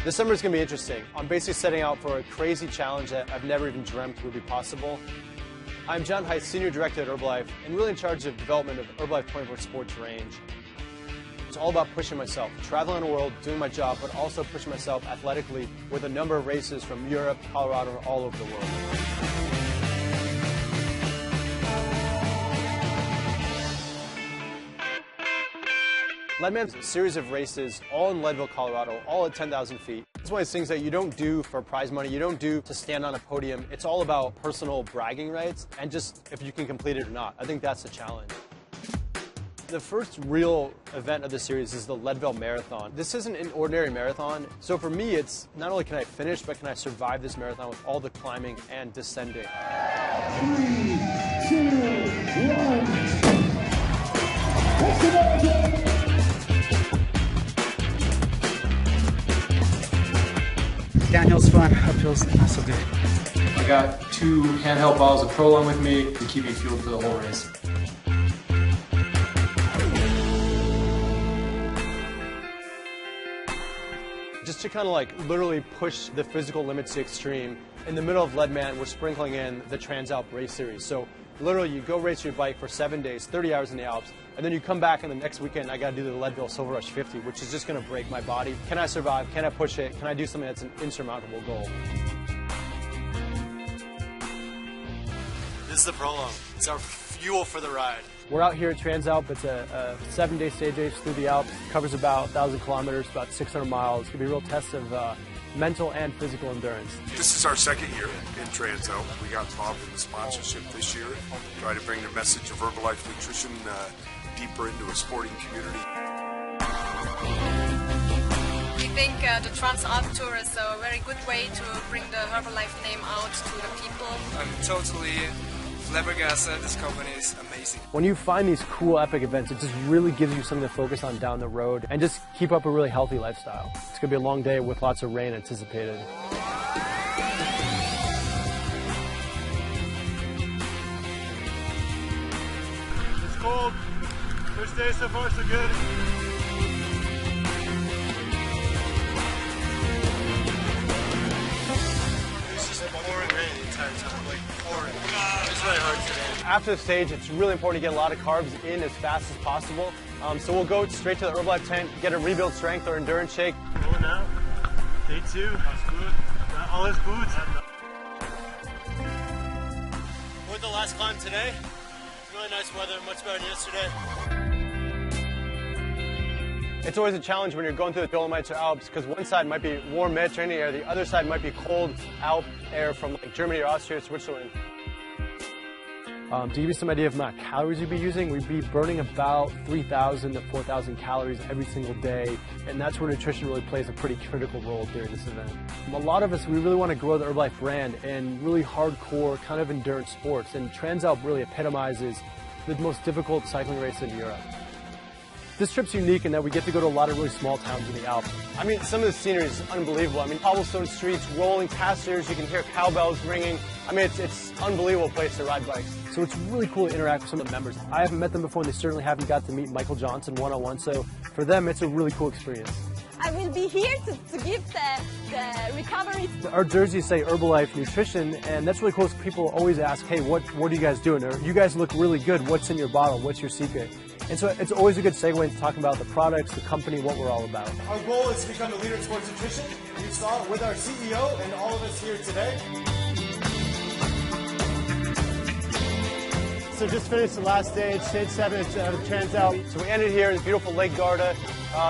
This summer is going to be interesting. I'm basically setting out for a crazy challenge that I've never even dreamt would be possible. I'm John Heiss, Senior Director at Herbalife, and really in charge of development of Herbalife 24 Sports range. It's all about pushing myself, traveling the world, doing my job, but also pushing myself athletically with a number of races from Europe, Colorado, and all over the world. Leadman's a series of races, all in Leadville, Colorado, all at 10,000 feet. It's one of those things that you don't do for prize money, you don't do to stand on a podium. It's all about personal bragging rights and just if you can complete it or not. I think that's the challenge. The first real event of the series is the Leadville Marathon. This isn't an ordinary marathon, so for me it's not only can I finish, but can I survive this marathon with all the climbing and descending. 3, 2, 1. Downhill's fun, uphill's not so good. I got 2 handheld bottles of Prolong with me to keep me fueled for the whole race. Just to kind of like literally push the physical limits to extreme, in the middle of Leadman, we're sprinkling in the Transalp race series. So literally you go race your bike for 7 days, 30 hours in the Alps, and then you come back and the next weekend I got to do the Leadville Silver Rush 50, which is just going to break my body. Can I survive? Can I push it? Can I do something that's an insurmountable goal? This is the Prolong. It's our fuel for the ride. We're out here at Transalp. It's a 7-day stage race through the Alps. It covers about 1,000 kilometers, about 600 miles. It's going to be a real test of mental and physical endurance. This is our second year in Transalp. We got involved in the sponsorship this year, try to bring the message of Herbalife nutrition deeper into a sporting community. We think the Transalp Tour is a very good way to bring the Herbalife name out to the people. I'm totally flabbergasted. This company is amazing. When you find these cool epic events, it just really gives you something to focus on down the road and just keep up a really healthy lifestyle. It's going to be a long day with lots of rain anticipated. It's cold. First day so far so good. It's just pouring rain the entire time, like pouring. It's really hard today. After the stage, it's really important to get a lot of carbs in as fast as possible. So we'll go straight to the Herbalife tent, get a rebuild strength or endurance shake. Rolling out. Day 2. That's good. All is good. We're at the last climb today. Really nice weather, much better than yesterday. It's always a challenge when you're going through the Dolomites or Alps because one side might be warm Mediterranean air, the other side might be cold Alp air from like Germany or Austria or Switzerland. To give you some idea of the amount of calories we'd be using, we'd be burning about 3,000 to 4,000 calories every single day, and that's where nutrition really plays a pretty critical role during this event. A lot of us, we really want to grow the Herbalife brand in really hardcore kind of endurance sports, and Transalp really epitomizes the most difficult cycling race in Europe. This trip's unique in that we get to go to a lot of really small towns in the Alps. I mean, some of the scenery is unbelievable. I mean, cobblestone streets, rolling pastures, you can hear cowbells ringing. I mean, it's an unbelievable place to ride bikes. So it's really cool to interact with some of the members. I haven't met them before, and they certainly haven't got to meet Michael Johnson one-on-one, so for them, it's a really cool experience. I will be here to give the recovery. Our jerseys say Herbalife Nutrition, and that's really cool because people always ask, hey, what are you guys doing? Or you guys look really good. What's in your bottle? What's your secret? And so it's always a good segue into talking about the products, the company, what we're all about. Our goal is to become a leader in sports nutrition. You saw it with our CEO and all of us here today. So just finished the last stage 7 of Transalp. So we ended here in beautiful Lake Garda,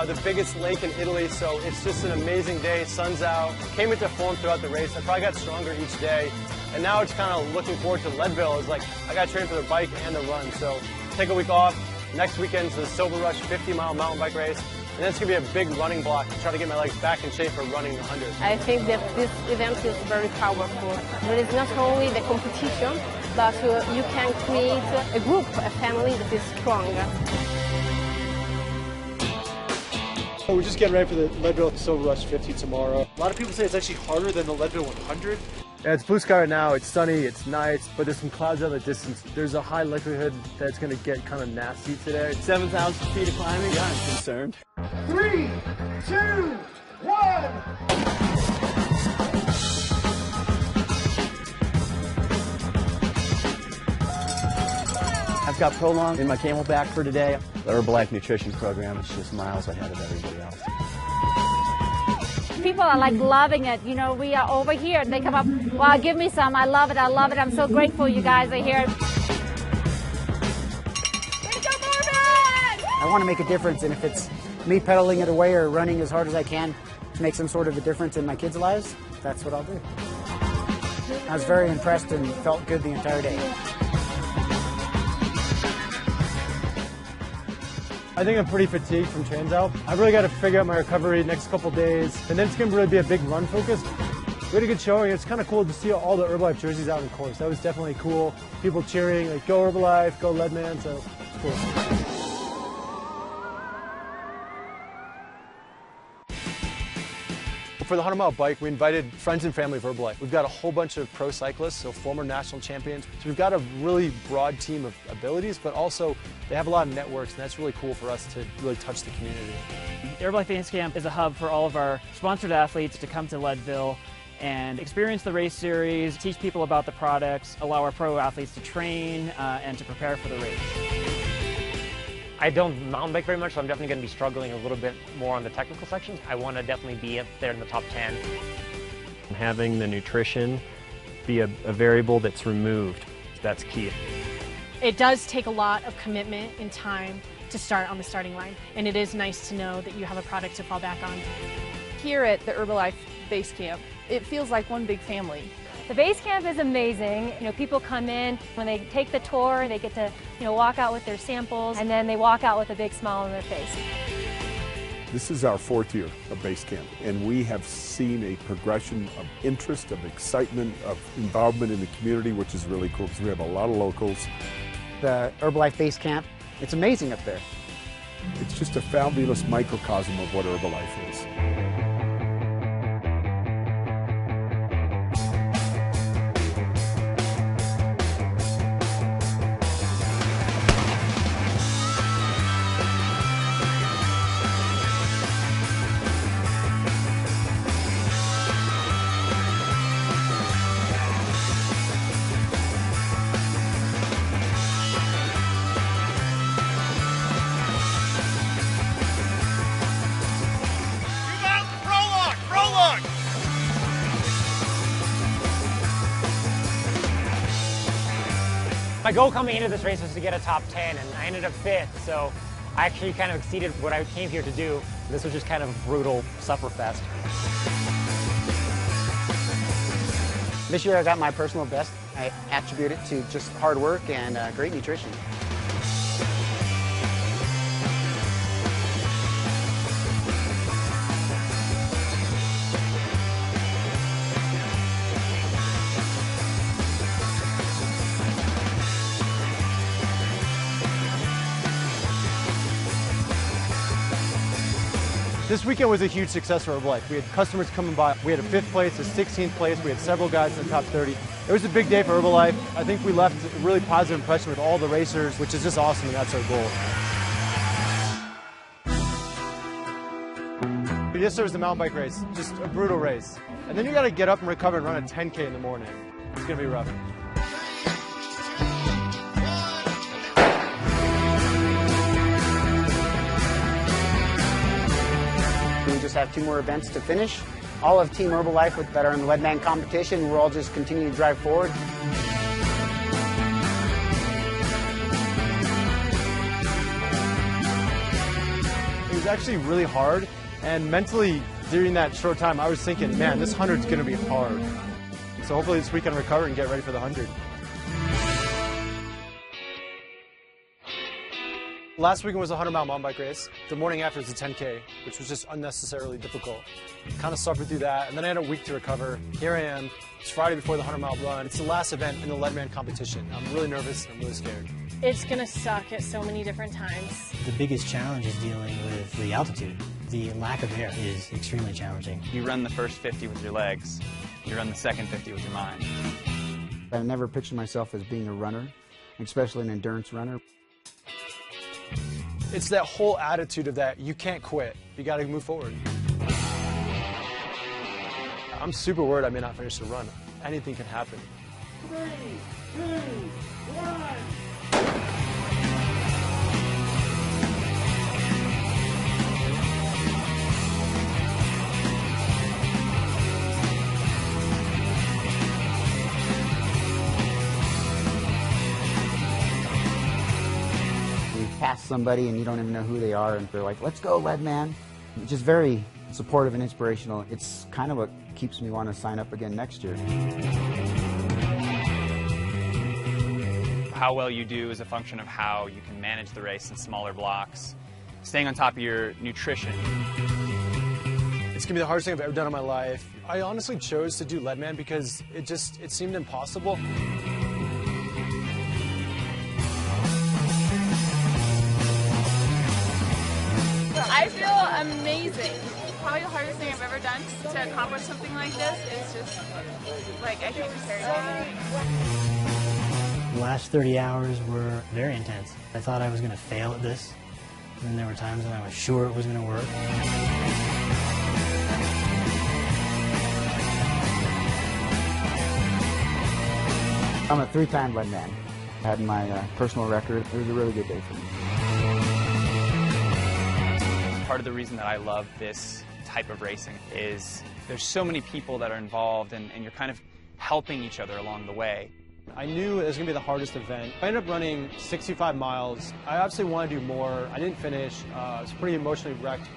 the biggest lake in Italy. So it's just an amazing day. Sun's out. Came into form throughout the race. I probably got stronger each day. And now it's kind of looking forward to Leadville. It's like I got to train for the bike and the run. So take a week off. Next weekend's the Silver Rush 50-mile mountain bike race. And then it's going to be a big running block to try to get my legs back in shape for running the 100. I think that this event is very powerful. There is not only the competition, but you can create a group, a family that is strong. So we're just getting ready for the Leadville Silver Rush 50 tomorrow. A lot of people say it's actually harder than the Leadville 100. Yeah, it's blue sky right now, it's sunny, it's nice, but there's some clouds out in the distance. There's a high likelihood that it's going to get kind of nasty today. 7,000 feet of climbing, yeah, I'm concerned. 3, 2, 1. I've got Prolong in my Camelback for today. The Herbalife nutrition program is just miles ahead of everybody else. People are like loving it. You know, we are over here. They come up, wow, give me some. I love it. I love it. I'm so grateful you guys are here. I want to make a difference, and if it's me pedaling it away or running as hard as I can to make some sort of a difference in my kids' lives, that's what I'll do. I was very impressed and felt good the entire day. I think I'm pretty fatigued from TransAlp. I've really got to figure out my recovery next couple days, and then it's going to really be a big run focus. We had a good showing. It's kind of cool to see all the Herbalife jerseys out in the course. That was definitely cool. People cheering, like, go Herbalife, go Leadman, so it's cool. For the 100-mile bike, we invited friends and family of Herbalife. We've got a whole bunch of pro cyclists, so former national champions. So we've got a really broad team of abilities, but also they have a lot of networks, and that's really cool for us to really touch the community. Herbalife Base Camp is a hub for all of our sponsored athletes to come to Leadville and experience the race series, teach people about the products, allow our pro athletes to train and to prepare for the race. I don't mountain bike very much, so I'm definitely going to be struggling a little bit more on the technical sections. I want to definitely be up there in the top 10. Having the nutrition be a variable that's removed, that's key. It does take a lot of commitment and time to start on the starting line, and it is nice to know that you have a product to fall back on. Here at the Herbalife Base Camp, it feels like one big family. The base camp is amazing. You know, people come in, when they take the tour, they get to, you know, walk out with their samples, and then they walk out with a big smile on their face. This is our 4th year of base camp, and we have seen a progression of interest, of excitement, of involvement in the community, which is really cool because we have a lot of locals. The Herbalife Base Camp, it's amazing up there. It's just a fabulous microcosm of what Herbalife is. My goal coming into this race was to get a top 10, and I ended up 5th, so I actually kind of exceeded what I came here to do. This was just kind of a brutal sufferfest. This year I got my personal best. I attribute it to just hard work and great nutrition. This weekend was a huge success for Herbalife. We had customers coming by. We had a 5th place, a 16th place. We had several guys in the top 30. It was a big day for Herbalife. I think we left a really positive impression with all the racers, which is just awesome, and that's our goal. Yesterday was the mountain bike race, just a brutal race. And then you got to get up and recover and run a 10K in the morning. It's going to be rough. We just have 2 more events to finish. All of Team Herbalife that are in the Leadman competition, we're all just continuing to drive forward. It was actually really hard, and mentally during that short time I was thinking, man, this 100's going to be hard. So hopefully this week I can recover and get ready for the 100. Last weekend was a 100-mile mountain bike race. The morning after was a 10K, which was just unnecessarily difficult. Kind of suffered through that, and then I had a week to recover. Here I am. It's Friday before the 100-mile run. It's the last event in the Leadman competition. I'm really nervous and I'm really scared. It's going to suck at so many different times. The biggest challenge is dealing with the altitude. The lack of air is extremely challenging. You run the first 50 with your legs. You run the second 50 with your mind. I never pictured myself as being a runner, especially an endurance runner. It's that whole attitude of that you can't quit. You got to move forward. I'm super worried I may not finish the run. Anything can happen. 3, 2, 1. Pass somebody and you don't even know who they are, and they're like, let's go, lead man. Just very supportive and inspirational. It's kind of what keeps me wanting to sign up again next year. How well you do is a function of how you can manage the race in smaller blocks, staying on top of your nutrition. It's gonna be the hardest thing I've ever done in my life. I honestly chose to do Leadman because it seemed impossible. I feel amazing. Probably the hardest thing I've ever done to accomplish something like this is just, like, I can't compare it. The last 30 hours were very intense. I thought I was going to fail at this, and there were times when I was sure it was going to work. I'm a 3-time lead man. I had my personal record. It was a really good day for me. Part of the reason that I love this type of racing is there's so many people that are involved, and you're kind of helping each other along the way. I knew it was going to be the hardest event. I ended up running 65 miles. I obviously wanted to do more. I didn't finish. I was pretty emotionally wrecked.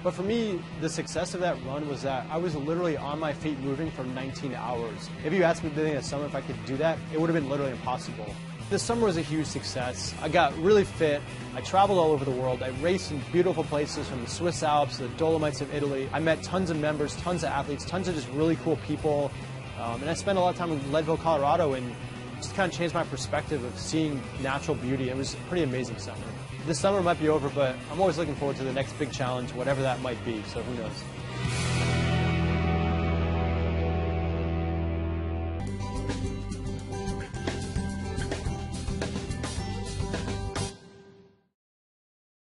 But for me, the success of that run was that I was literally on my feet moving for 19 hours. If you asked me at the beginning of the summer if I could do that, it would have been literally impossible. This summer was a huge success. I got really fit. I traveled all over the world. I raced in beautiful places from the Swiss Alps to the Dolomites of Italy. I met tons of members, tons of athletes, tons of just really cool people. And I spent a lot of time in Leadville, Colorado, and just kind of changed my perspective of seeing natural beauty. It was a pretty amazing summer. This summer might be over, but I'm always looking forward to the next big challenge, whatever that might be, so who knows.